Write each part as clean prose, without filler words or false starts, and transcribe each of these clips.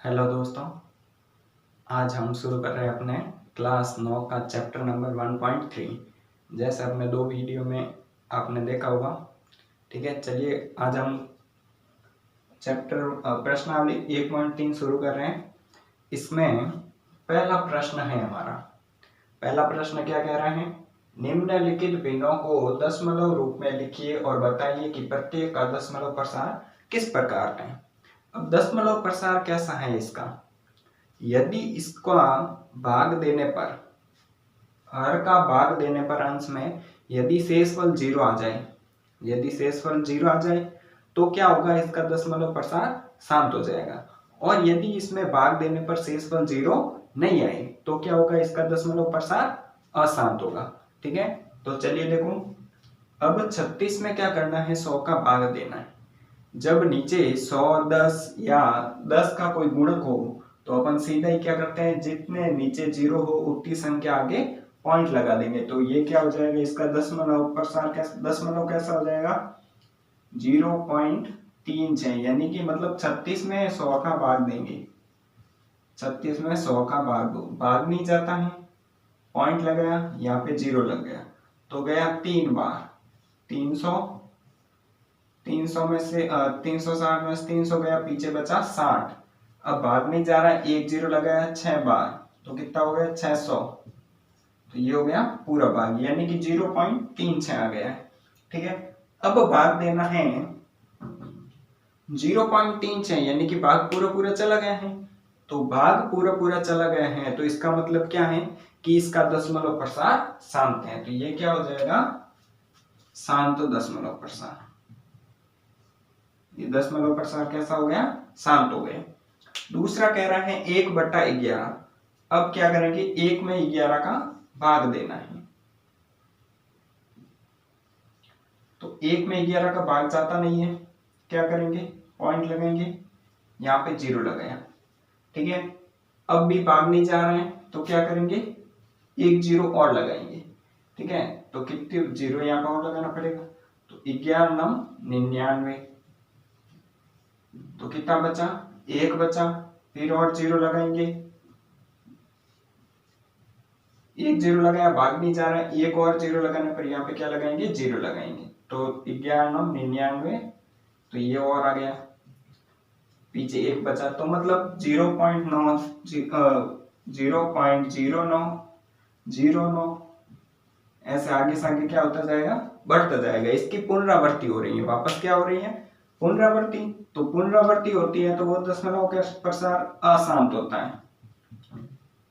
Hello दोस्तों, आज हम शुरू कर रहे हैं अपने क्लास 9 का चैप्टर नंबर 1.3। जैसे अपने दो वीडियो में आपने देखा होगा। ठीक है, चलिए आज हम चैप्टर प्रश्नावली 1.3 शुरू कर रहे हैं। इसमें पहला प्रश्न है हमारा। पहला प्रश्न क्या कह रहा है? निम्नलिखित भिन्नों को दशमलव रूप में लिखिए और बताइए कि प्रत्येक का दशमलव प्रसार किस प्रकार है। अब दशमलव प्रसार कैसा है इसका? यदि इसका भाग देने पर, हर का भाग देने पर अंश में यदि शेषफल 0 आ जाए, यदि शेषफल 0 आ जाए तो क्या होगा? इसका दशमलव प्रसार शांत हो जाएगा। और यदि इसमें भाग देने पर शेषफल 0 नहीं आए तो क्या होगा? इसका दशमलव प्रसार अशांत होगा। ठीक है, तो चलिए देखो। अब 36 में क्या करना है? 100 का भाग देना है। जब नीचे 100, 10 या 10 का कोई गुणक हो तो अपन सीधा ही क्या करते हैं? जितने नीचे 0 हो उतनी संख्या आगे पॉइंट लगा देंगे। तो ये क्या हो जाएगा? इसका दशमलव प्रसार दशमलव कैसा हो जाएगा? 0.36, यानी कि मतलब 36 में 100 का भाग देंगे। 36 में 100 का भाग दो, भाग नहीं जाता है, पॉइंट लगाया, यहाँ पे 0 लग गया तो गया 3 बार 300। 300 में से 360 में से 300 गया, पीछे बचा 60। अब भाग नहीं जा रहा है, 1 0 लगाया 6 बार तो कितना हो गया? 600। तो ये हो गया पूरा भाग, यानी कि 0.36 आ गया है। ठीक है, अब भाग देना है 0.36, यानी कि भाग पूरा पूरा चला गया है। तो भाग पूरा पूरा चला गया है तो इसका मतलब क्या है कि इसका दशमलव प्रसार शांत है। तो ये क्या हो जाएगा? शांत दशमलव प्रसार। ये दशमलव प्रसार कैसा हो गया? शांत हो गया। दूसरा कह रहा है 1/11। अब क्या करेंगे? 1 में 11 का भाग देना है। तो 1 में 11 का भाग जाता नहीं है, क्या करेंगे? पॉइंट लगाएंगे, यहाँ पे 0 लगाया। ठीक है, अब भी भाग नहीं जा रहे हैं तो क्या करेंगे? 1 0 और लगाएंगे। ठीक है, तो कितने 0 यहाँ पर और लगाना पड़ेगा? तो 11 9 99। तो कितना बचा? 1 बचा, फिर और 0 लगाएंगे। 1 0 लगाया, भाग नहीं जा रहा है, एक और 0 लगाने पर यहाँ पे क्या लगाएंगे? 0 लगाएंगे। तो 11 9 99, तो ये और आ गया, पीछे 1 बचा। तो मतलब 0.9 0.0909 ऐसे आगे से आगे क्या होता जाएगा? बढ़ता जाएगा। इसकी पुनरावृत्ति हो रही है, वापस क्या हो रही है? पुनरावृत्ति। तो पुनरावृत्ति होती है तो वो दशमलव का प्रसार अशांत होता है।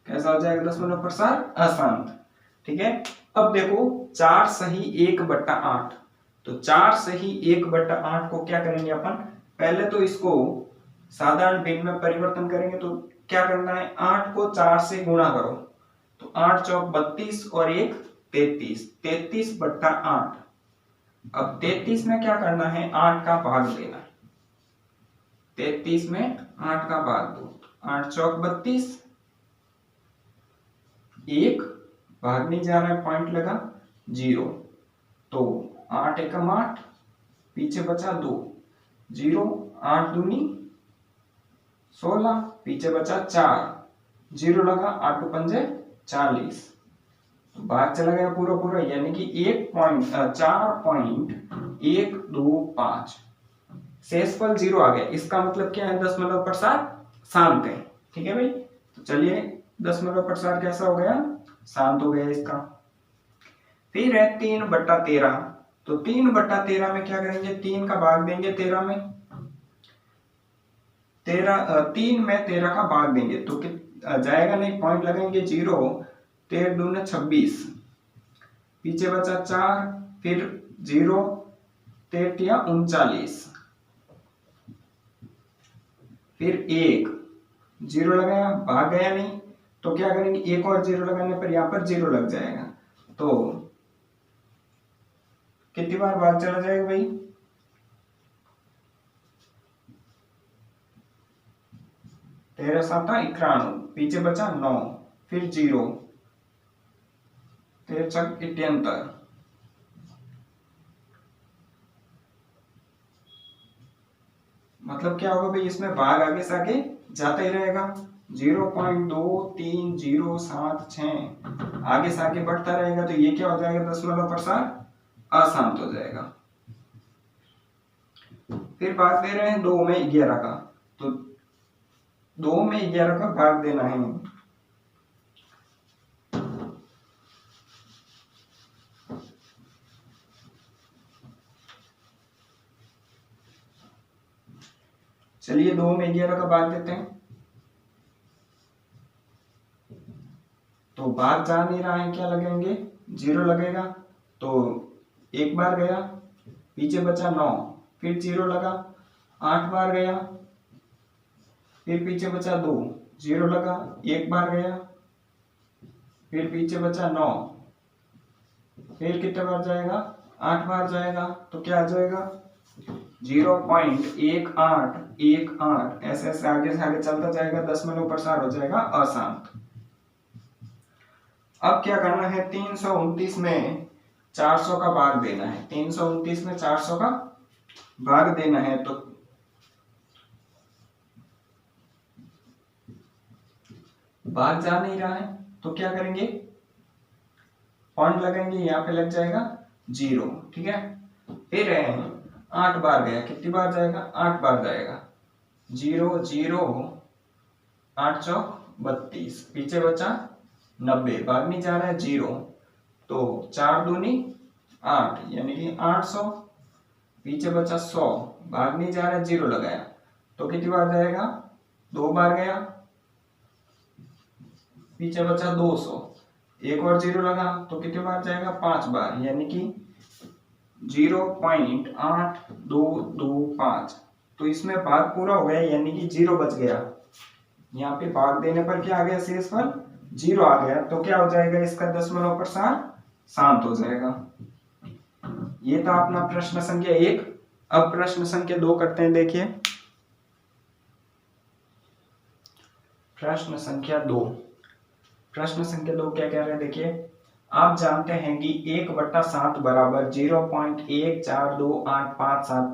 कैसा हो जाएगा? दशमलव प्रसार अशांत। ठीक है, अब देखो 4 सही 1/8। तो 4 सही 1/8 को क्या करेंगे अपन? पहले तो इसको साधारण भिन्न में परिवर्तन करेंगे। तो क्या करना है? 8 को 4 से गुणा करो। तो 8 चौक 32 और 1 33, 33/8। अब 33 में क्या करना है? 8 का भाग देना। 33 में 8 का भाग दो, 8 चौक 32, 1 भाग नहीं जा रहा है, पॉइंट लगा 0। तो 8 एकम 8, पीछे बचा 2 0, 8 दूनी 16, पीछे बचा 4, 0 लगा, 8 2 पंजे 40। तो भाग चला गया पूरा पूरा, यानी कि 4.125। शेषफल 0 आ गया। इसका मतलब क्या है? दशमलव प्रसार शांत है। ठीक है भाई, तो चलिए दशमलव प्रसार कैसा हो गया? शांत हो गया इसका। फिर है 3/13। तो 3/13 में क्या करेंगे? 3 का भाग देंगे 13 में। 3 में 13 का भाग देंगे तो जाएगा नहीं, पॉइंट लगाएंगे 0। 13 दूने 26, पीछे बचा 4, फिर 0, 13 39, फिर 1 0 लगाया, भाग गया नहीं तो क्या करेंगे? एक और 0 लगाने पर यहाँ पर 0 लग जाएगा। तो कितनी बार भाग चला जाएगा भाई? 13 7 91, पीछे बचा 9, फिर 0, 13 6 78। मतलब क्या होगा भाई? इसमें भाग आगे से आगे जाता ही रहेगा। 0.2307 आगे से आगे बढ़ता रहेगा, तो ये क्या हो जाएगा, दशमलव प्रसार अशांत हो जाएगा। फिर भाग दे रहे हैं 2 में 11 का, तो 2 में 11 का भाग देना है। चलिए 2 में 11 का भाग देते हैं। तो भाग जा नहीं रहा है, क्या लगेंगे, 0 लगेगा। तो एक बार गया, पीछे बचा 9, फिर 0 लगा, 8 बार गया, फिर पीछे बचा 2, 0 लगा, एक बार गया, फिर पीछे बचा 9, फिर कितने बार जाएगा, 8 बार जाएगा। तो क्या आ जाएगा, 0.1818, ऐसे ऐसे आगे से आगे चलता जाएगा, दशमलव प्रसार हो जाएगा अशांत। अब क्या करना है, 329 में 400 का भाग देना है। 329 में 400 का भाग देना है, तो भाग जा नहीं रहा है, तो क्या करेंगे, पॉइंट लगेंगे, यहाँ पे लग जाएगा 0, ठीक है। फिर 8 बार गया, कितनी बार जाएगा, 8 बार जाएगा, 0 0 8 चौक 32, पीछे बचा 90, भाग नहीं जा रहा है 0, तो 4 दूनी 8, यानी कि 800, पीछे बचा 100, भाग नहीं जा रहा है 0 लगाया, तो कितनी बार जाएगा, 2 बार गया, पीछे बचा 200, एक और 0 लगा, तो कितनी बार जाएगा, 5 बार, यानी कि 0.8225। तो इसमें भाग पूरा हो गया, यानी कि 0 बच गया। यहाँ पे भाग देने पर क्या आ गया, शेषफल 0 आ गया, तो क्या हो जाएगा, इसका दशमलव प्रसार शांत हो जाएगा। ये था अपना प्रश्न संख्या 1। अब प्रश्न संख्या 2 करते हैं, देखिए प्रश्न संख्या 2। प्रश्न संख्या 2 क्या कह रहे हैं, देखिए, आप जानते हैं कि 1/7 बराबर 0.142857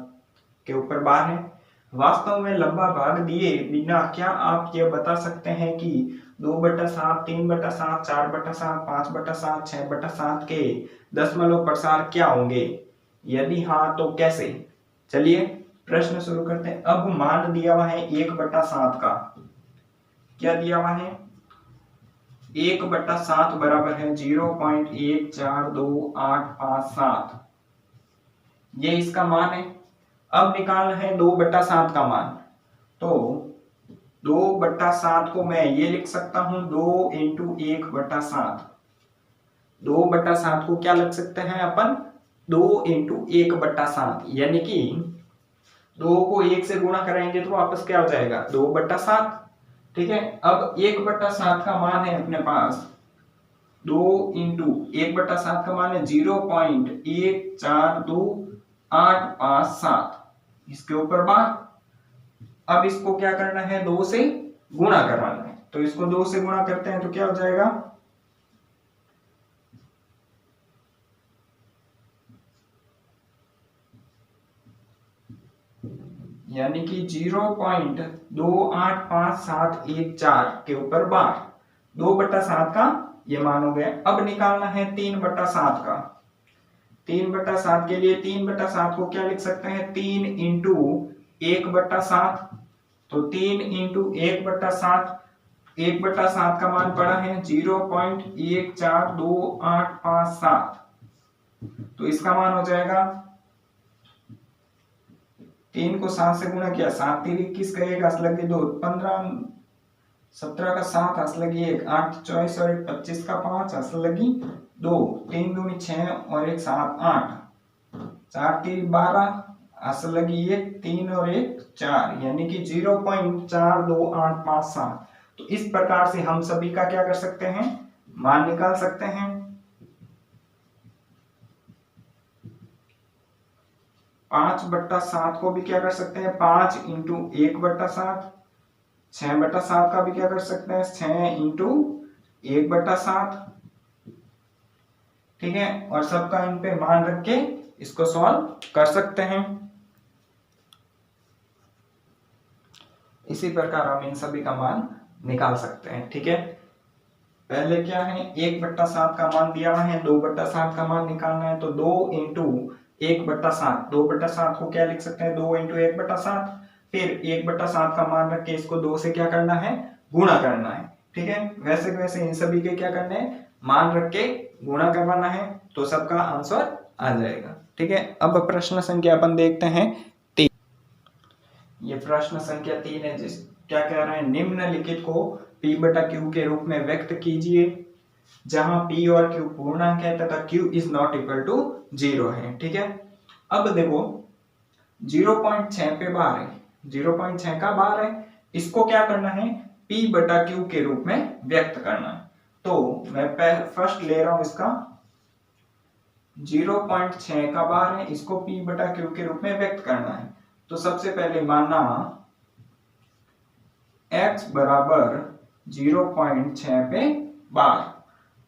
के ऊपर बार है। वास्तव में लंबा भाग दिए बिना क्या आप यह बता सकते हैं कि 2/7, 3/7, 4/7, 5/7, 6/7 के दशमलव प्रसार क्या होंगे? यदि हाँ तो कैसे? चलिए प्रश्न शुरू करते हैं। अब मान दिया हुआ है 1/7 का, क्या दिया हुआ है, 1/7 बराबर है 0.142857, ये इसका मान है। अब निकालना है 2/7 का मान, तो 2/7 को मैं ये लिख सकता हूं 2 × 1/7। 2/7 को क्या लिख सकते हैं अपन, 2 × 1/7, यानी कि 2 को 1 से गुणा करेंगे तो वापस क्या हो जाएगा, 2/7, ठीक है। अब 1/7 का मान है अपने पास, 2 × 1/7 का मान है 0.142857, इसके ऊपर बार। अब इसको क्या करना है, 2 से गुणा करवाना है, तो इसको 2 से गुणा करते हैं तो क्या हो जाएगा, यानी कि 0.285714 के ऊपर बार। 2/7 का ये मान हो गया। अब निकालना है 3/7 का। 3/7 के लिए 3/7 को क्या लिख सकते हैं, 3 × 1/7, तो 3 × 1/7, 1/7 का मान पड़ा है 0.142857, तो इसका मान हो जाएगा, 3 को 7 से गुणा किया, 7 × 3 21 का 1 हंस लगी 2, 15 17 का 7 हंस लगी 1, 8 24 और 1 25 का 5 हंस लगी 2, 3 दूनी 6 और 1 7 8, 4 3 12 हंस लगी 1, 3 और 1 4, यानी कि 0.42857। तो इस प्रकार से हम सभी का क्या कर सकते हैं, मान निकाल सकते हैं। 5/7 को भी क्या कर सकते हैं, 5 × 1/7, 6/7 का भी क्या कर सकते हैं, 6 × 1/7, ठीक है। और सबका इन पे मान रख के इसको सॉल्व कर सकते हैं। इसी प्रकार हम इन सभी का मान निकाल सकते हैं। ठीक है, पहले क्या है, 1/7 का मान दिया हुआ है, 2/7 का मान निकालना है, तो 2 इंटू 1/7, 2/7 को क्या लिख सकते हैं, 2 इंटू 1/7, फिर 1/7 का मान रख के इसको 2 से क्या करना है, गुणा करना है। ठीक है, वैसे वैसे इन सभी के क्या करना है, मान रख के गुणा करवाना है, तो सबका आंसर आ जाएगा। ठीक है, अब प्रश्न संख्या अपन देखते हैं 3। ये प्रश्न संख्या 3 है, जिस क्या कह रहा है, निम्नलिखित को P/Q के रूप में व्यक्त कीजिए, जहां P और Q पूर्णांक है तथा Q is not equal to 0 है। ठीक है, अब देखो 0.6 पे बार है, 0.6 का बार है, इसको क्या करना है, P/Q के रूप में व्यक्त करना है। तो मैं फर्स्ट ले रहा हूं इसका 0.6 का बार है, इसको P/Q के रूप में व्यक्त करना है। तो सबसे पहले मानना x बराबर 0.6 पे बार।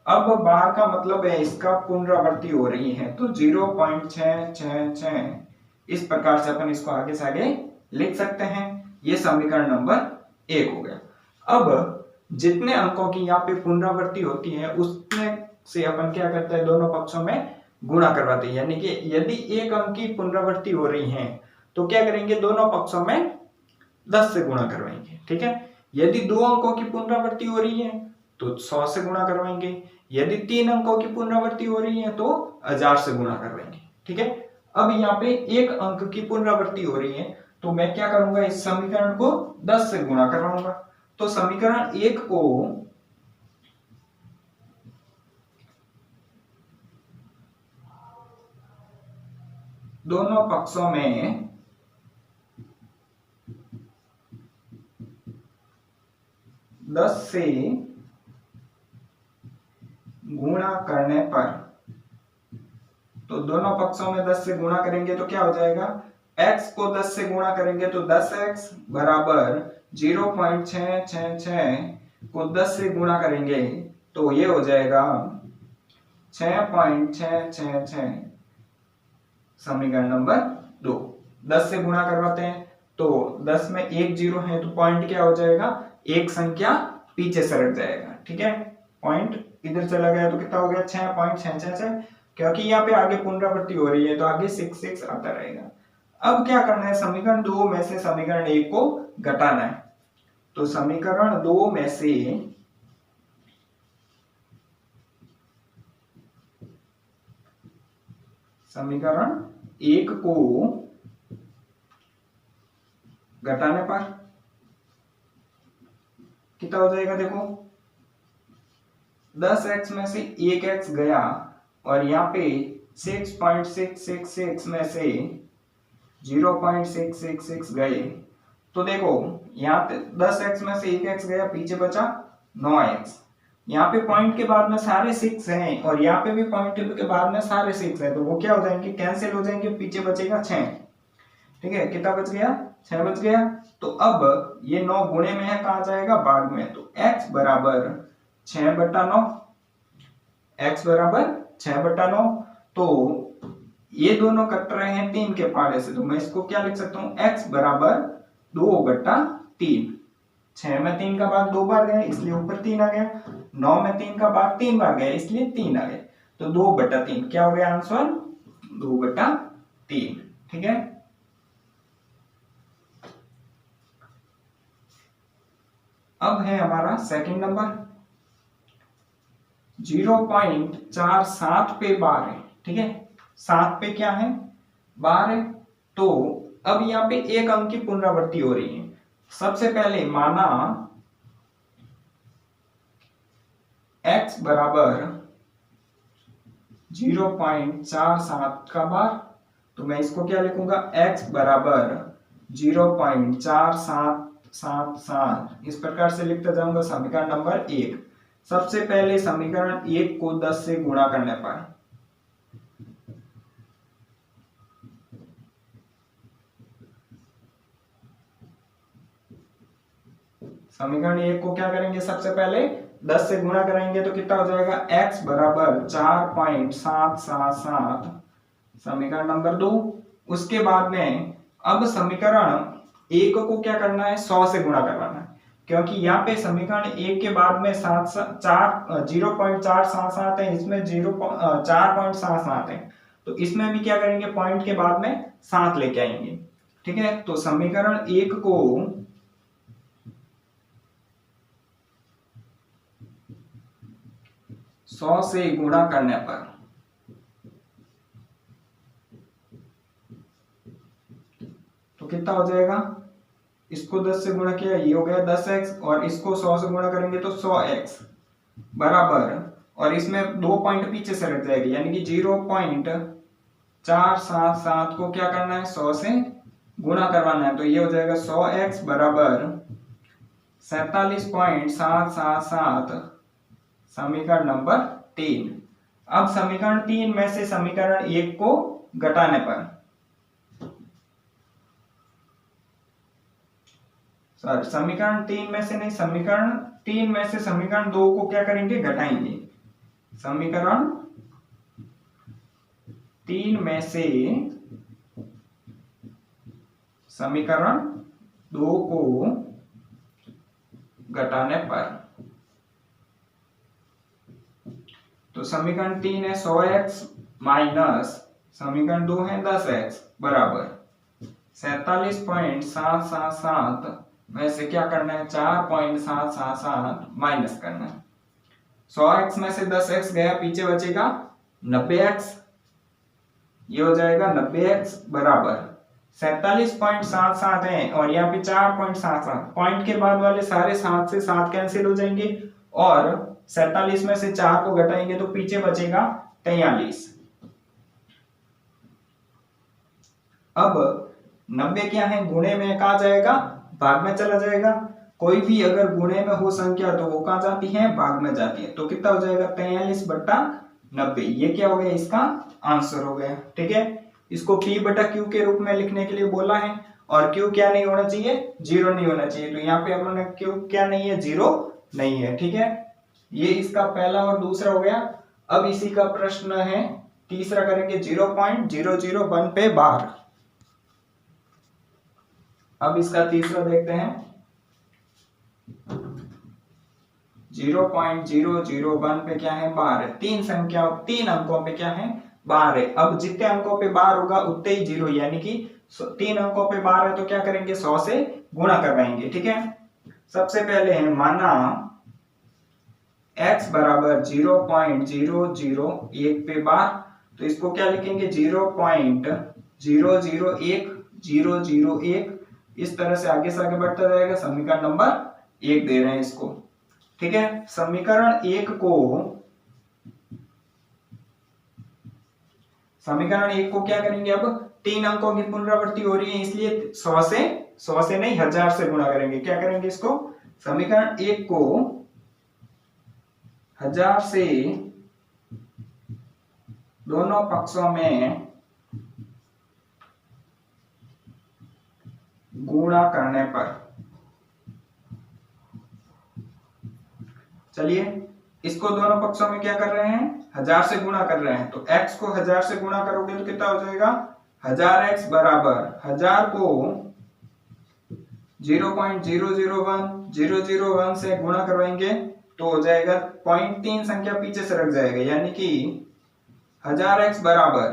अब बार का मतलब है इसका पुनरावृत्ति हो रही है, तो 0.666 इस प्रकार से अपन इसको आगे से आगे लिख सकते हैं। ये समीकरण नंबर 1 हो गया। अब जितने अंकों की यहाँ पे पुनरावृत्ति होती है उसमें से अपन क्या करते हैं, दोनों पक्षों में गुणा करवाते हैं। यानी कि यदि एक अंक की पुनरावृत्ति हो रही है तो क्या करेंगे, दोनों पक्षों में 10 से गुणा करवाएंगे। ठीक है, यदि 2 अंकों की पुनरावृत्ति हो रही है तो 100 से गुणा करवाएंगे, यदि 3 अंकों की पुनरावृत्ति हो रही है तो 1000 से गुणा करवाएंगे। ठीक है, अब यहाँ पे एक अंक की पुनरावृत्ति हो रही है तो मैं क्या करूंगा, इस समीकरण को 10 से गुणा करवाऊंगा। तो समीकरण 1 को दोनों पक्षों में 10 से गुणा करने पर, तो दोनों पक्षों में 10 से गुणा करेंगे तो क्या हो जाएगा, x को 10 से गुणा करेंगे तो 10x बराबर 0.666 को 10 से गुणा करेंगे तो ये हो जाएगा 6.666। समीकरण नंबर 2 10 से गुणा करवाते हैं तो 10 में 1 0 है तो पॉइंट क्या हो जाएगा, एक संख्या पीछे सरक जाएगा। ठीक है, पॉइंट इधर चला गया तो कितना हो गया, 6.666, क्योंकि यहाँ पे आगे पुनरावृत्ति हो रही है तो आगे 6 आता रहेगा। अब क्या करना है, समीकरण 2 में से समीकरण 1 को घटाना है। तो समीकरण 2 में से समीकरण 1 को घटाने पर कितना हो जाएगा, देखो 10x में से 1x गया और यहाँ पे 6.666 में से 0.666 गए, तो देखो यहाँ पे 10x में से 1x गया, पीछे बचा 9x। यहाँ पे पॉइंट के बाद में सारे 6 हैं और यहाँ पे भी पॉइंट के बाद में सारे 6 हैं, तो वो क्या हो जाएंगे, कैंसिल हो जाएंगे, पीछे बचेगा 6। ठीक है, कितना बच गया, 6 बच गया। तो अब ये 9 गुणे में है, कहाँ जाएगा, भाग में, तो x बराबर 6/9, x बराबर 6/9। तो ये दोनों कट रहे हैं 3 के पहाड़े से, तो मैं इसको क्या लिख सकता हूँ, x बराबर 2/3। 6 में 3 का भाग 2 बार गया इसलिए ऊपर 3 आ गया, 9 में 3 का भाग 3 बार गया इसलिए 3 आ गया, तो 2/3 क्या हो गया आंसर, 2/3। ठीक है, अब है हमारा सेकंड नंबर 0.47 पे बार है। ठीक है, 7 पे क्या है, बार है। तो अब यहाँ पे एक अंक की पुनरावृत्ति हो रही है। सबसे पहले माना x बराबर 0.47 का बार, तो मैं इसको क्या लिखूंगा, x बराबर 0.4777 इस प्रकार से लिखता जाऊंगा। समीकरण नंबर 1, सबसे पहले समीकरण 1 को 10 से गुणा करने पर समीकरण 1 को क्या करेंगे, सबसे पहले 10 से गुणा करेंगे तो कितना हो जाएगा, x बराबर 4.777 समीकरण नंबर 2। उसके बाद में अब समीकरण एक को क्या करना है, 100 से गुणा करवाना है, क्योंकि यहाँ पे समीकरण एक के बाद में 0.477 है, इसमें 4.77 है, तो इसमें भी क्या करेंगे, पॉइंट के बाद में 7 लेके आएंगे। ठीक है, तो समीकरण एक को 100 से गुणा करने पर तो कितना हो जाएगा, इसको 10 से गुणा किया, ये हो गया 10x, और इसको 100 से गुणा करेंगे तो 100x बराबर, और इसमें 2 पॉइंट पीछे से रख जाएगी, यानी कि 0.477 को क्या करना है, 100 से गुणा करवाना है, तो ये हो जाएगा 100x बराबर 47.777, समीकरण नंबर 3। अब समीकरण 3 में से समीकरण 1 को घटाने पर, समीकरण 3 में से नहीं, समीकरण 3 में से समीकरण 2 को क्या करेंगे, घटाएंगे। समीकरण 3 में से समीकरण 2 को घटाने पर, तो समीकरण 3 है 100x माइनस समीकरण 2 है 10x बराबर 47.777 में से क्या करना है, 4.777 माइनस करना है। 100x में से 10x गया, पीछे बचेगा 90x, ये हो जाएगा 90x बराबर 47.77 है, और यहाँ पे 4.77, पॉइंट के बाद वाले सारे 7 से 7 कैंसिल हो जाएंगे, और 47 में से 4 को घटाएंगे तो पीछे बचेगा 43। अब 90 क्या है, गुणे में कहा जाएगा, भाग में चला जाएगा। कोई भी अगर गुणे में हो संख्या तो वो कहां जाती है, भाग में जाती है, तो कितना हो जाएगा 43/90, ये क्या हो गया, इसका आंसर हो गया। ठीक है, इसको P/Q के रूप में लिखने के लिए बोला है, और Q क्या नहीं होना चाहिए, 0 नहीं होना चाहिए, तो यहाँ पे हमने Q क्या नहीं है, 0 नहीं है। ठीक है, ये इसका पहला और दूसरा हो गया। अब इसी का प्रश्न है तीसरा करेंगे, 0.001 पे बार। अब इसका तीसरा देखते हैं, 0.001 पे क्या है, बार है। 3 अंकों पे क्या है, बार है। अब जितने अंकों पे बार होगा उतने ही 0, यानी कि 3 अंकों पे बार है, तो क्या करेंगे, 100 से गुणा करवाएंगे। ठीक है, सबसे पहले है, माना x बराबर 0.001 पे बार, तो इसको क्या लिखेंगे, 0.001 इस तरह से आगे से आगे बढ़ता जाएगा। समीकरण नंबर 1 दे रहे हैं इसको। ठीक है, समीकरण 1 को क्या करेंगे, अब 3 अंकों की पुनरावृत्ति हो रही है, इसलिए 100 से नहीं 1000 से गुणा करेंगे। क्या करेंगे, इसको समीकरण 1 को 1000 से दोनों पक्षों में गुणा करने पर, चलिए इसको दोनों पक्षों में क्या कर रहे हैं, 1000 से गुणा कर रहे हैं, तो x को 1000 से गुणा करोगे तो कितना हो जाएगा, 1000x बराबर 1000 को 0.001 से गुणा करवाएंगे तो हो जाएगा 0.3 संख्या पीछे से रख जाएगा, यानी कि 1000x बराबर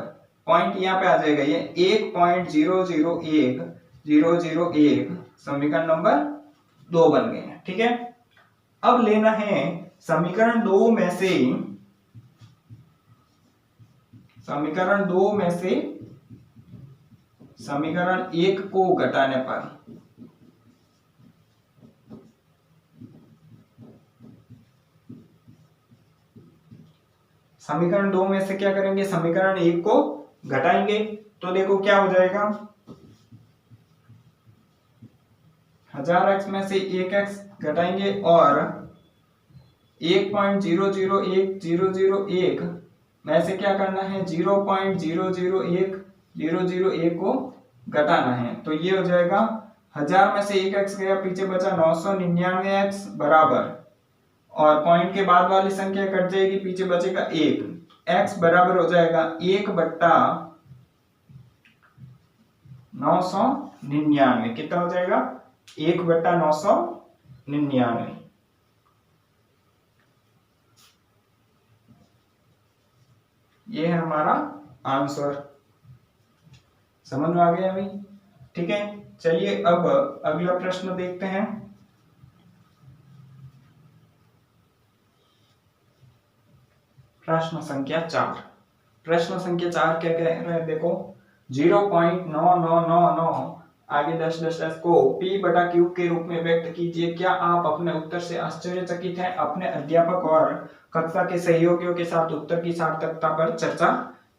पॉइंट यहाँ पे आ जाएगा, ये 1.001001 समीकरण नंबर 2 बन गए हैं। ठीक है, अब लेना है समीकरण 2 में से समीकरण 1 को घटाने पर, समीकरण 2 में से क्या करेंगे, समीकरण 1 को घटाएंगे, तो देखो क्या हो जाएगा, 1000x में से 1x घटाएंगे और 1.001001 में से क्या करना है, 0.001001 को घटाना है, तो ये हो जाएगा 1000 में से 1x गया, पीछे बचा 999x बराबर, और पॉइंट के बाद वाली संख्या कट जाएगी, पीछे बचेगा 1, x बराबर हो जाएगा 1/999 99। कितना हो जाएगा 1/999। ये है हमारा आंसर। समझ में आ गया अभी? ठीक है, चलिए अब अगला प्रश्न देखते हैं। प्रश्न संख्या 4। प्रश्न संख्या 4 क्या कह रहे हैं देखो, 0.9999 आगे दश को P बटा Q के रूप में व्यक्त कीजिए। क्या आप अपने उत्तर से आश्चर्यचकित हैं? अपने अध्यापक और कक्षा के सहयोगियों के साथ उत्तर की सार्थकता पर चर्चा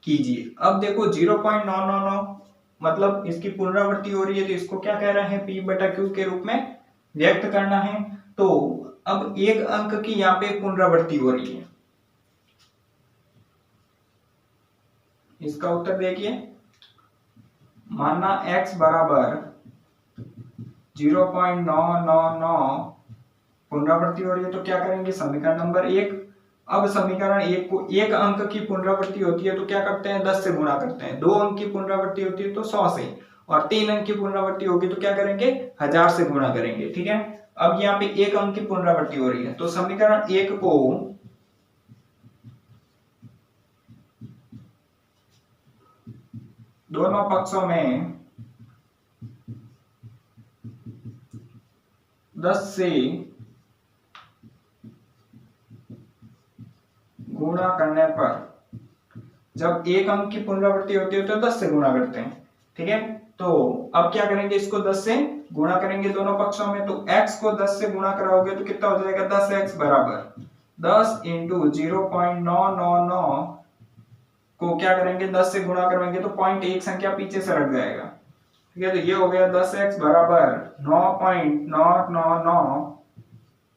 कीजिए। अब देखो 0.999 मतलब इसकी पुनरावृत्ति हो रही है, तो इसको क्या कह रहे हैं, P बटा Q के रूप में व्यक्त करना है। तो अब एक अंक की यहाँ पे पुनरावृत्ति हो रही है। इसका उत्तर देखिए, माना x बराबर 0.999 पुनरावृत्ति हो रही है, तो क्या करेंगे, समीकरण नंबर 1। अब समीकरण 1 को एक अंक की पुनरावृत्ति होती है तो क्या करते हैं, 10 से गुणा करते हैं। 2 अंक की पुनरावृत्ति होती है तो 100 से, और 3 अंक की पुनरावृत्ति होगी तो क्या करेंगे, 1000 से गुणा करेंगे। ठीक है, अब यहाँ पे एक अंक की पुनरावृत्ति हो रही है, तो समीकरण 1 को दोनों पक्षों में 10 से गुणा करने पर, जब एक अंक की पुनरावृत्ति होती है तो 10 से गुणा करते हैं। ठीक है, तो अब क्या करेंगे, इसको 10 से गुणा करेंगे दोनों पक्षों में, तो x को 10 से गुणा कराओगे तो कितना हो जाएगा, 10x बराबर 10 इंटू 0.999 को क्या करेंगे, 10 से गुणा करेंगे तो 0.1 संख्या पीछे से रख जाएगा। ठीक है, तो ये हो गया 10x बराबर 9.999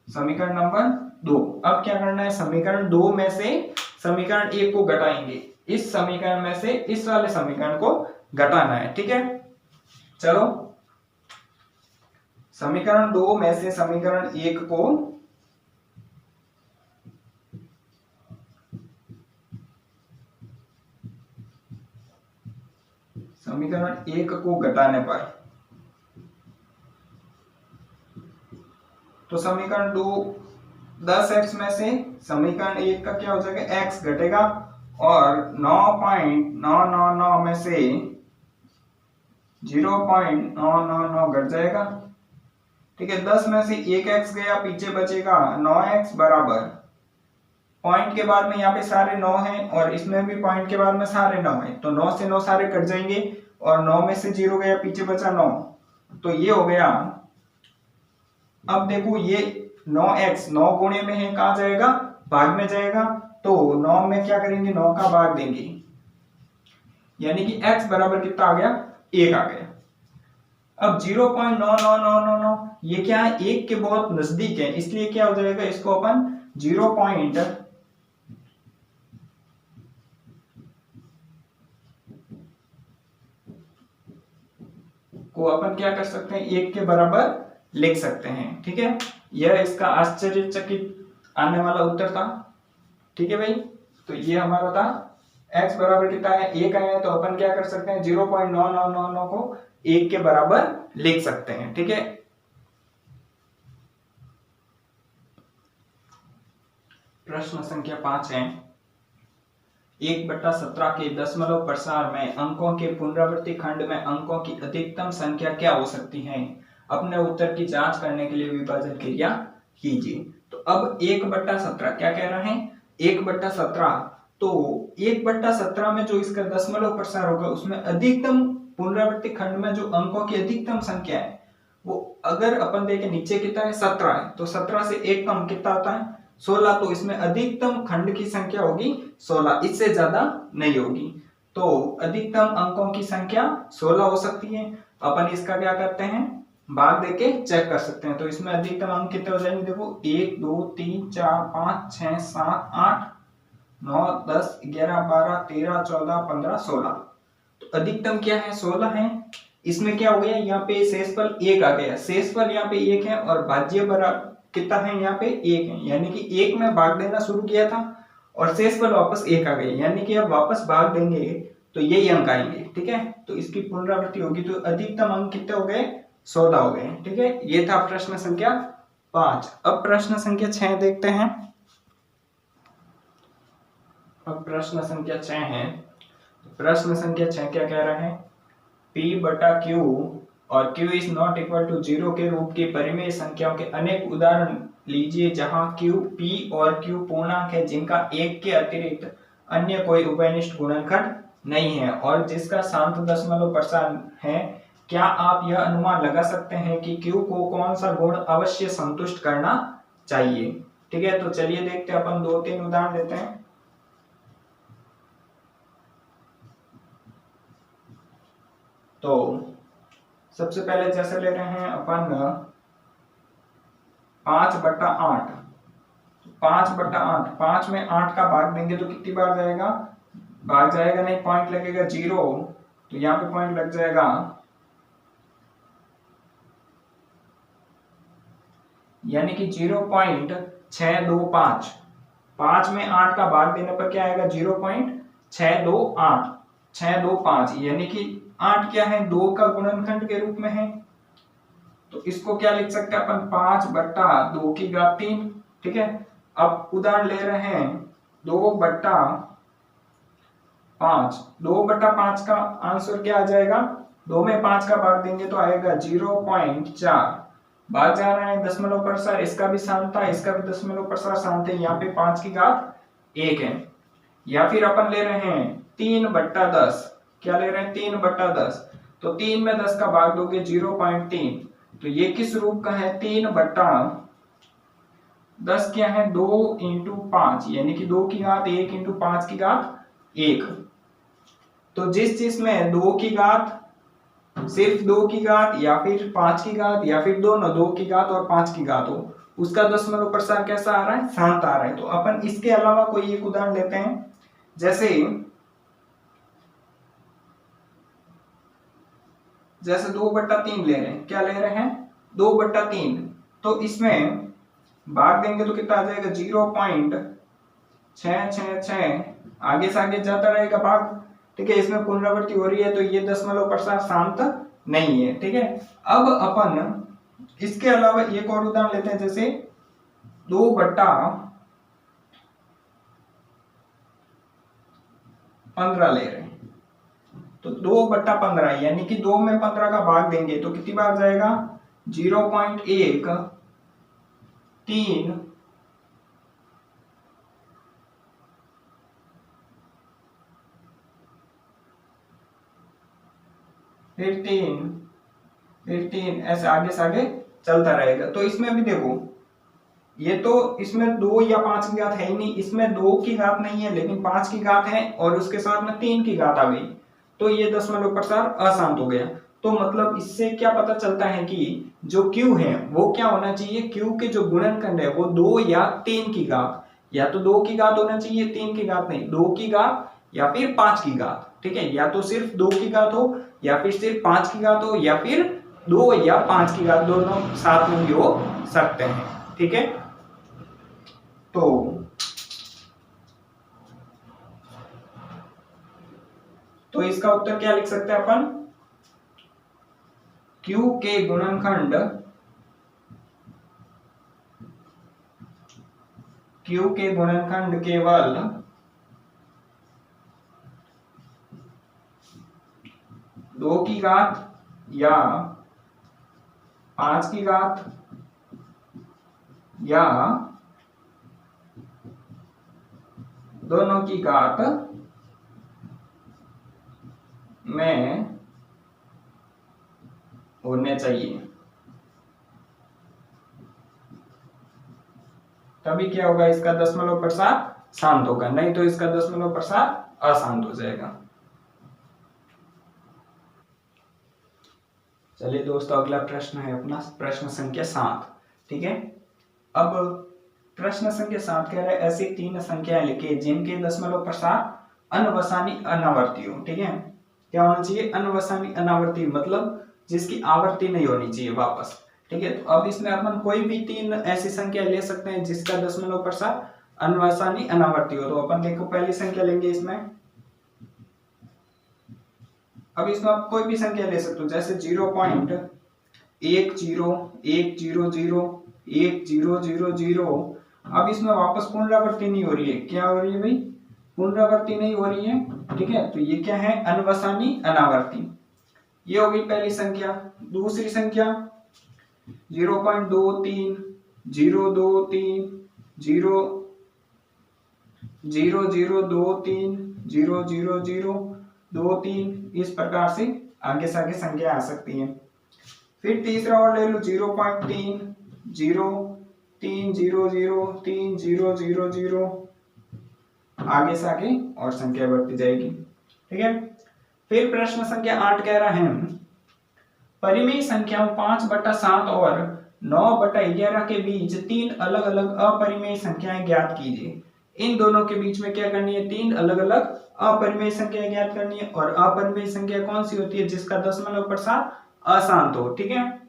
समीकरण नंबर 2। अब क्या करना है, समीकरण 2 में से समीकरण 1 को घटाएंगे। इस समीकरण में से इस वाले समीकरण को घटाना है। ठीक है, चलो समीकरण 2 में से समीकरण 1 को घटाने पर, तो समीकरण 2 10x में से समीकरण 1 का क्या हो जाएगा, x घटेगा, और 9.999 में से 0.999 घट जाएगा। ठीक है, 10 में से 1x गया, पीछे बचेगा 9x बराबर, पॉइंट के बाद में यहाँ पे सारे 9 हैं और इसमें भी पॉइंट के बाद में सारे 9 हैं, तो 9 से 9 सारे कट जाएंगे, और 9 में से 0 गया, पीछे बचा 9, तो ये हो गया। अब देखो ये 9x 9 गुणे में है, कहां जाएगा, भाग में जाएगा, तो 9 में क्या करेंगे, 9 का भाग देंगे, यानी कि x बराबर कितना आ गया, 1 आ गया। अब 0.99999 ये क्या है, 1 के बहुत नजदीक है, इसलिए क्या हो जाएगा, इसको अपन 0 को अपन क्या कर सकते हैं, 1 के बराबर लिख सकते हैं। ठीक है, यह इसका आश्चर्यचकित आने वाला उत्तर था। ठीक है भाई, तो ये हमारा था, x बराबर कितना है, 1 आया है, तो अपन क्या कर सकते हैं, 0.9999 को 1 के बराबर लिख सकते हैं। ठीक है, प्रश्न संख्या 5 है, 1/17 के दशमलव प्रसार में अंकों के पुनरावृत्ति खंड में अंकों की अधिकतम संख्या क्या हो सकती है? अपने उत्तर की जांच करने के लिए विभाजन क्रिया कीजिए। तो अब 1/17 क्या कह रहे हैं, 1/17, तो 1/17 में जो इसका दशमलव प्रसार होगा उसमें अधिकतम पुनरावृत्ति खंड में जो अंकों की अधिकतम संख्या है वो, अगर अपन देखें नीचे कितना है, 17 है, तो 17 से एक कम कितना आता है, 16, तो इसमें अधिकतम खंड की संख्या होगी 16, इससे ज्यादा नहीं होगी, तो अधिकतम अंकों की संख्या 16 हो सकती है। अपन इसका क्या करते हैं, भाग देके चेक कर सकते हैं, तो इसमें अधिकतम अंक कितने हो जाएंगे, देखो 1 2 3 4 5 6 7 8 9 10 11 12 13 14 15 16, तो अधिकतम क्या है, 16 है। इसमें क्या हो गया, यहाँ पे शेषफल 1 आ गया, शेषफल यहाँ पे 1 है और भाज्य बराबर कितना है, यहाँ पे 1 है, यानी कि 1 में भाग देना शुरू किया था और शेषफल वापस 1 आ गया, यानी कि अब वापस भाग देंगे तो यही अंक आएंगे। ठीक है, तो इसकी पुनरावृत्ति होगी तो अधिकतम अंक कितने हो गए, 16 हो गए। ठीक है, ये था प्रश्न संख्या 5। अब प्रश्न संख्या 6 देखते हैं। अब प्रश्न संख्या 6 है। प्रश्न संख्या 6 क्या कह रहा है, P बटा Q और Q is not equal to 0 के रूप की परिमेय संख्याओं के अनेक उदाहरण लीजिए जहां Q, P और Q पूर्णांक है जिनका 1 के अतिरिक्त अन्य कोई उभयनिष्ठ गुणनखंड नहीं है और जिसका शांत दशमलव प्रसार है। क्या आप यह अनुमान लगा सकते हैं कि Q को कौन सा गुण अवश्य संतुष्ट करना चाहिए। ठीक है, तो चलिए देखते हैं, अपन 2-3 उदाहरण देते हैं। तो सबसे पहले जैसे ले रहे हैं अपन 5/8, 5/8, 5 में 8 का भाग देंगे तो कितनी बार जाएगा, भाग जाएगा नहीं, पॉइंट लगेगा 0, तो यहाँ पे पॉइंट लग जाएगा, यानी कि 0.625। 5 में 8 का भाग देने पर क्या आएगा, 0.625, यानी कि 8 क्या है, 2 का गुणनखंड के रूप में है। तो इसको क्या लिख सकते हैं अपन, 5/2 की घात 3। ठीक है, अब उदाहरण ले रहे हैं 2/5। 2/5 का आंसर क्या आ जाएगा, 2 में 5 का भाग देंगे तो आएगा 0.4। भाग जा रहा है दशमलव प्रसार, इसका भी शांत था, इसका भी दशमलव प्रसार शांत है, यहाँ पे 5 की घात 1 है। या फिर अपन ले रहे हैं 3/10, क्या ले रहे हैं, 3/10, तो 3 में 10 का भाग दोगे 0.3, तो ये किस रूप का है, 3/10 क्या है, 2 × 5, यानी कि 2 की घात 1 × 5 की घात 1। तो जिस चीज में 2 की घात, सिर्फ 2 की घात या फिर 5 की घात या फिर दोनों 2 की घात और 5 की घात हो, उसका दशमलव प्रसार कैसा आ रहा है, शांत आ रहा है। तो अपन इसके अलावा कोई एक उदाहरण लेते हैं, जैसे 2/3 ले रहे हैं, क्या ले रहे हैं, 2/3, तो इसमें भाग देंगे तो कितना आ जाएगा, 0.666, आगे से आगे जाता रहेगा भाग। ठीक है, इसमें पुनरावृत्ति हो रही है तो ये दशमलव प्रसार शांत नहीं है। ठीक है, अब अपन इसके अलावा एक और उदाहरण लेते हैं, जैसे 2/15 ले रहे हैं, तो 2/15 यानी कि 2 में 15 का भाग देंगे तो कितनी बार जाएगा, 0.1, 3, फिर 3, ऐसे आगे से आगे चलता रहेगा। तो इसमें भी देखो, ये तो इसमें 2 या 5 की घात है ही नहीं, इसमें 2 की घात नहीं है लेकिन 5 की घात है और उसके साथ में 3 की घात आ गई, तो ये दशमलव प्रसार अशांत हो गया। तो मतलब इससे क्या पता चलता है कि जो Q है वो क्या होना चाहिए, Q के जो गुणनखंड है वो 2 या 3 की घात, या तो 2 की घात होना चाहिए, 3 की घात नहीं, 2 की घात या फिर 5 की घात। ठीक है, या तो सिर्फ 2 की घात हो या फिर सिर्फ 5 की घात हो या फिर 2 या 5 की घात, दोनों साथ में भी हो सकते हैं। ठीक है, तो इसका उत्तर क्या लिख सकते हैं अपन, Q के गुणनखंड, Q के गुणनखंड केवल 2 की घात या 5 की घात या दोनों की घात में होने चाहिए, तभी क्या होगा, इसका दशमलव प्रसार शांत होगा, नहीं तो इसका दशमलव प्रसार अशांत हो जाएगा। चलिए दोस्तों, अगला प्रश्न है अपना प्रश्न संख्या 7। ठीक है, अब प्रश्न संख्या 7 कह रहा है, ऐसी 3 संख्याएं लिखिए जिनके दशमलव प्रसार अनवसानी अनावर्ती हो। ठीक है, क्या होना चाहिए, अनवसानी अनावर्ती, मतलब जिसकी आवर्ती नहीं होनी चाहिए वापस। ठीक है, तो अब इसमें अपन कोई भी 3 ऐसी संख्या ले सकते हैं जिसका दशमलव प्रसार अनवसानी अनावर्ती हो। तो अपन देखो पहली संख्या लेंगे, इसमें अब इसमें आप कोई भी संख्या ले सकते हो, जैसे 0.10001000। अब इसमें वापस पुनरावृत्ति नहीं हो रही है, क्या हो रही है भाई, पुनरावृत्ति नहीं हो रही है, ठीक है। तो ये क्या है, अनवसानी अनावर्ती। ये हो गई पहली संख्या। दूसरी संख्या 0.23 023 00023 00023, इस प्रकार से आगे से आगे संख्या आ सकती है। फिर तीसरा और ले लो 0.3 03003 000, आगे से आगे और संख्या बढ़ती जाएगी, ठीक है। फिर प्रश्न संख्या 8 कह रहा है परिमेय संख्याओं 5/7 और 9/11 के बीच 3 अलग अलग अपरिमेय संख्याएं ज्ञात कीजिए। इन दोनों के बीच में क्या करनी है, 3 अलग अलग अपरिमेय संख्या ज्ञात करनी है। और अपरिमेय संख्या कौन सी होती है, जिसका दशमलव प्रसार अशांत हो, ठीक है।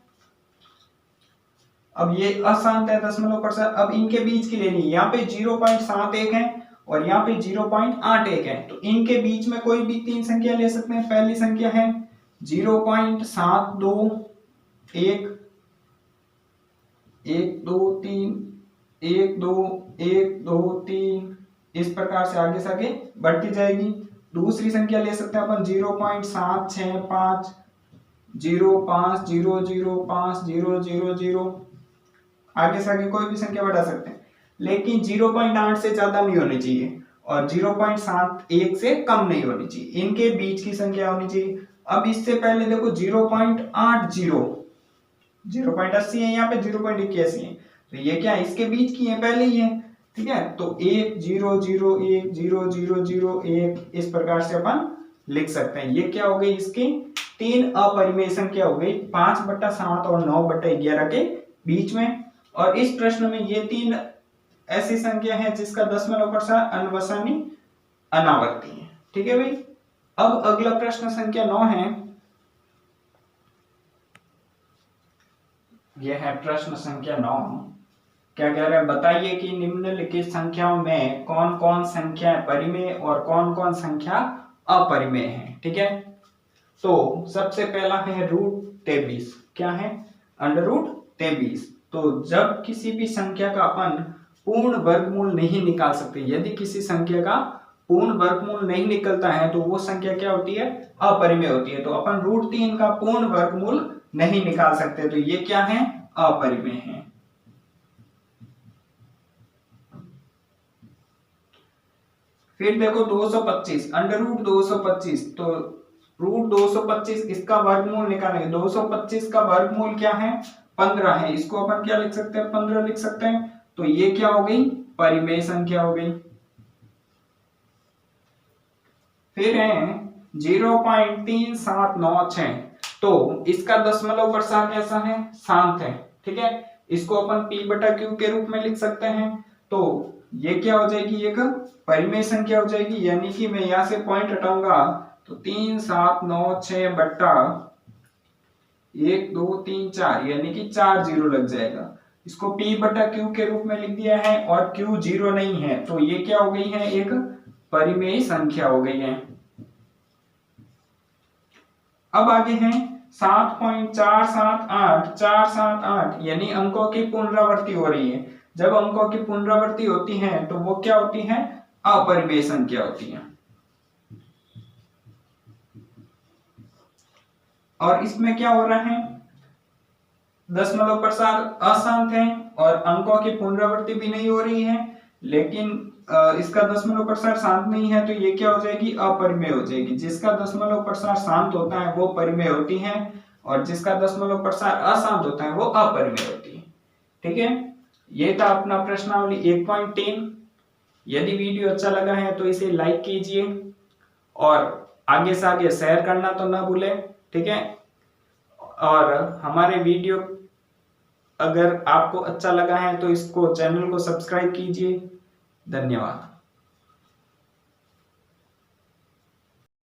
अब ये अशांत है दशमलव प्रसार, अब इनके बीच की लेनी है। यहाँ पे 0.71 है और यहाँ पे 0.81 है, तो इनके बीच में कोई भी 3 संख्या ले सकते हैं। पहली संख्या है 0.721 1 2 3 1 2 1 2 3, इस प्रकार से आगे बढ़ती जाएगी। दूसरी संख्या ले सकते हैं अपन 0.765 05 005 000, आगे से आगे कोई भी संख्या बढ़ा सकते हैं, लेकिन 0.8 से ज्यादा नहीं होनी चाहिए और 0.71 से कम नहीं होनी चाहिए, इनके बीच की संख्या होनी चाहिए। अब इससे पहले देखो 0.80 है, यहाँ पे 0.81 है, तो ये क्या है, इसके बीच की है, पहले ही है, ठीक है। तो 1 0 0 1 0 0 0 1, इस प्रकार से अपन लिख सकते हैं। ये क्या हो गई, इसकी 3 अपरिमेय संख्या हो गई 5/7 और 9/11 के बीच में। और इस प्रश्न में ये 3 ऐसी संख्या है जिसका दशमलव प्रसार अनवसानी अनावर्ती है, ठीक है भाई। अब अगला प्रश्न संख्या 9 है, यह है प्रश्न संख्या 9। क्या कह रहे हैं, बताइए कि निम्नलिखित संख्याओं में कौन कौन संख्या परिमेय और कौन कौन संख्या अपरिमेय है, ठीक है। तो सबसे पहला है √23, क्या है, √23। तो जब किसी भी संख्या का अपन पूर्ण वर्गमूल नहीं निकाल सकते, यदि किसी संख्या का पूर्ण वर्गमूल नहीं निकलता है तो वो संख्या क्या होती है, अपरिमेय होती है। तो अपन √3 का पूर्ण वर्गमूल नहीं निकाल सकते, तो ये क्या है, अपरिमेय है। फिर देखो 225, √225, तो √225 इसका वर्गमूल निकालेंगे। 225 का वर्गमूल क्या है, 15 है, इसको अपन क्या लिख सकते हैं, 15 लिख सकते हैं। तो ये क्या हो गई, परिमेय संख्या हो गई। फिर है 0.3796, तो इसका दशमलव प्रसार कैसा है, शांत है, ठीक है। इसको अपन p/q के रूप में लिख सकते हैं। तो ये क्या हो जाएगी, एक परिमेय संख्या हो जाएगी, यानी कि मैं यहां से पॉइंट हटाऊंगा तो 3796 बट्टा 1 2 3 4, यानी कि 4 जीरो लग जाएगा। इसको p/q के रूप में लिख दिया है और q जीरो नहीं है, तो ये क्या हो गई है, एक परिमेय संख्या हो गई है। अब आगे है 7.478 यानी अंकों की पुनरावृत्ति हो रही है। जब अंकों की पुनरावृत्ति होती है तो वो क्या होती है, अपरिमेय संख्या होती है। और इसमें क्या हो रहा है, दशमलव प्रसार अशांत है और अंकों की पुनरावृत्ति भी नहीं हो रही है, लेकिन इसका दशमलव प्रसार शांत नहीं है, तो ये क्या हो जाएगी, अपरिमेय हो जाएगी। जिसका दशमलव प्रसार शांत होता है वो परिमेय होती है और जिसका दशमलव प्रसार अशांत होता है वो अपरिमेय होती है, ठीक है। ये था अपना प्रश्नावली 1.3। यदि वीडियो अच्छा लगा है तो इसे लाइक कीजिए और आगे से आगे शेयर करना तो ना भूलें, ठीक है। और हमारे वीडियो अगर आपको अच्छा लगा है तो इसको चैनल को सब्सक्राइब कीजिए। धन्यवाद।